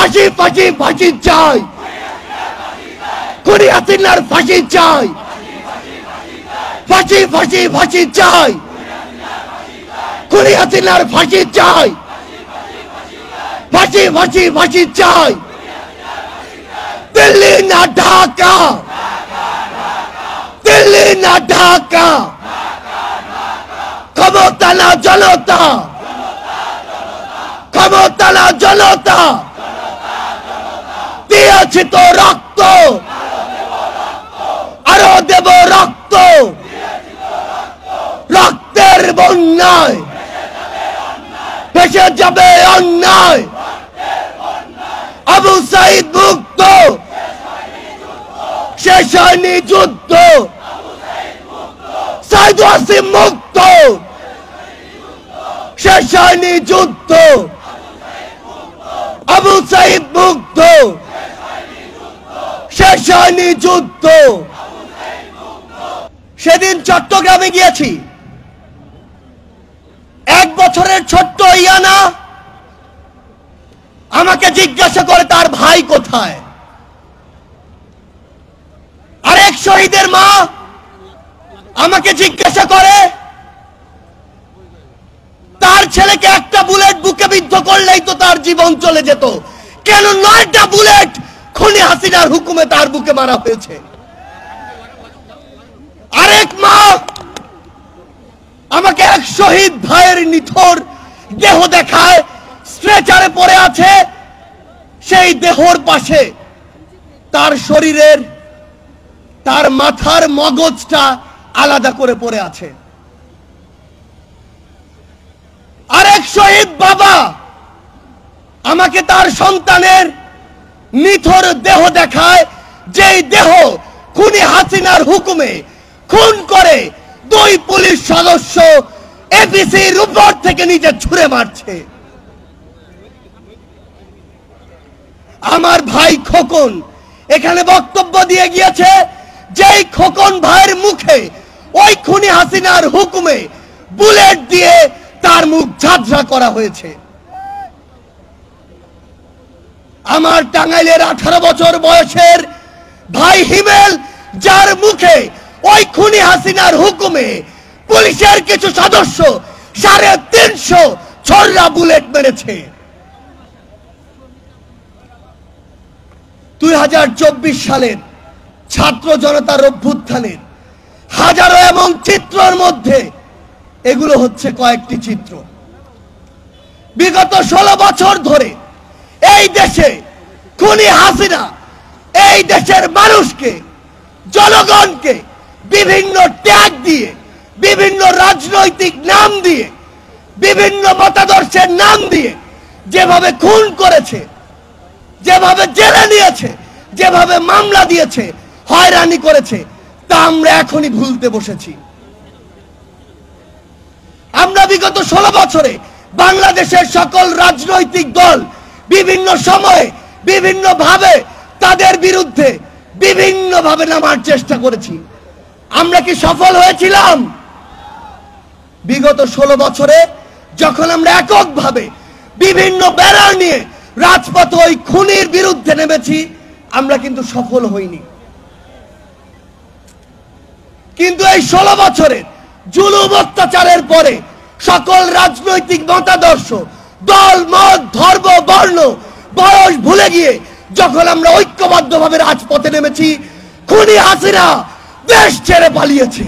ফাঁসি ফাঁসি ফাঁসি চাই, খুনি হাসিনার ফাঁসি চাই, ফাঁসি ফাঁসি ফাঁসি চাই, খুনি হাসিনার ফাঁসি চাই, ফাঁসি ফাঁসি ফাঁসি চাই। দিল্লি না ঢাকা, দিল্লি না ঢাকা, ক্ষমতা না জনতা, ক্ষমতা না জনতা, দিয়েছি তো রক্ত, আরো দেব রক্ত, রক্তের বন্যায় ভেসে যাবে অন্যায়। আবু সাইদ মুক্ত, শেষ হয়নি যুদ্ধ, সাইদ ওয়াসিম মুক্ত, শেষ হয়নি যুদ্ধ, আবু সাইদ মুক্ত, শেষ হয়নি যুদ্ধ। সেদিন চট্টগ্রামে গিয়েছি, 1 বছরের ছোট্ট ইয়ানা আমাকে জিজ্ঞাসা করে তার ভাই কোথায়। আরেক শহীদের মা আমাকে জিজ্ঞাসা করে তার ছেলেকে একটা বুলেট বুকে বিদ্ধ করলেই তো তার জীবন চলে যেত, কেন 9টা বুলেট খুনি হাসিনার হুকুমে তার বুকে মারা হয়েছে। আরেক মা আমাকে এক শহীদ ভাইয়ের নিথর দেহ দেখায়, স্ট্রেচারে পড়ে আছে, সেই দেহর পাশে তার শরীরের, তার মাথার মগজটা আলাদা করে পড়ে আছে। আরেক শহীদ বাবা আমাকে তার সন্তানের নিথর দেহ দেখায়, যেই দেহ খুনি হাসিনার হুকুমে খুন করে 2 পুলিশ সদস্য এপিসির উপর থেকে নিচে ছুঁড়ে মারছে। আমার ভাই খোকন এখানে বক্তব্য দিয়ে গিয়েছে, যেই খোকন ভাইয়ের মুখে ওই খুনি হাসিনার হুকুমে বুলেট দিয়ে তার মুখ ঝাঁঝরা করা হয়েছে। আমার টাঙ্গাইলের 18 বছর বয়সের ভাই হিমেল, যার মুখে ওই খুনি হাসিনার হুকুমে পুলিশের কিছু সদস্য 350 ছড়া বুলেট মেরেছে। 2024 সালের ছাত্র জনতার অভ্যুত্থানের হাজারো এবং চিত্রের মধ্যে এগুলো হচ্ছে কয়েকটি চিত্র। বিগত 16 বছর ধরে এই দেশে খুনি হাসিনা এই দেশের মানুষকে, জনগণকে বিভিন্ন ট্যাগ দিয়ে, বিভিন্ন রাজনৈতিক নাম দিয়ে, বিভিন্ন মতাদর্শের নাম দিয়ে যেভাবে খুন করেছে, যেভাবে জেলে নিয়েছে, যেভাবে মামলা দিয়েছে, হয়রানি করেছে, তা আমরা এখনই ভুলতে বসেছি। আমরা বিগত 16 বছরে বাংলাদেশের সকল রাজনৈতিক দল বিভিন্ন সময়ে বিভিন্নভাবে তাদের বিরুদ্ধে বিভিন্নভাবে নামার চেষ্টা করেছি। আমরা কি সফল হয়েছিলাম? বিগত 16 বছরে যখন আমরা এককভাবে বিভিন্ন ব্যানার নিয়ে রাজপথে ওই খুনির বিরুদ্ধে নেমেছি, আমরা কিন্তু সফল হইনি। কিন্তু এই 16 বছরের জুলুম অত্যাচারের পরে সকল রাজনৈতিক মতাদর্শ, দল, মত, ধর্ম, বর্ণ, বয়স ভুলে গিয়ে যখন আমরা ঐক্যবদ্ধভাবে রাজপথে নেমেছি, খুনি হাসিনা দেশ ছেড়ে পালিয়েছে।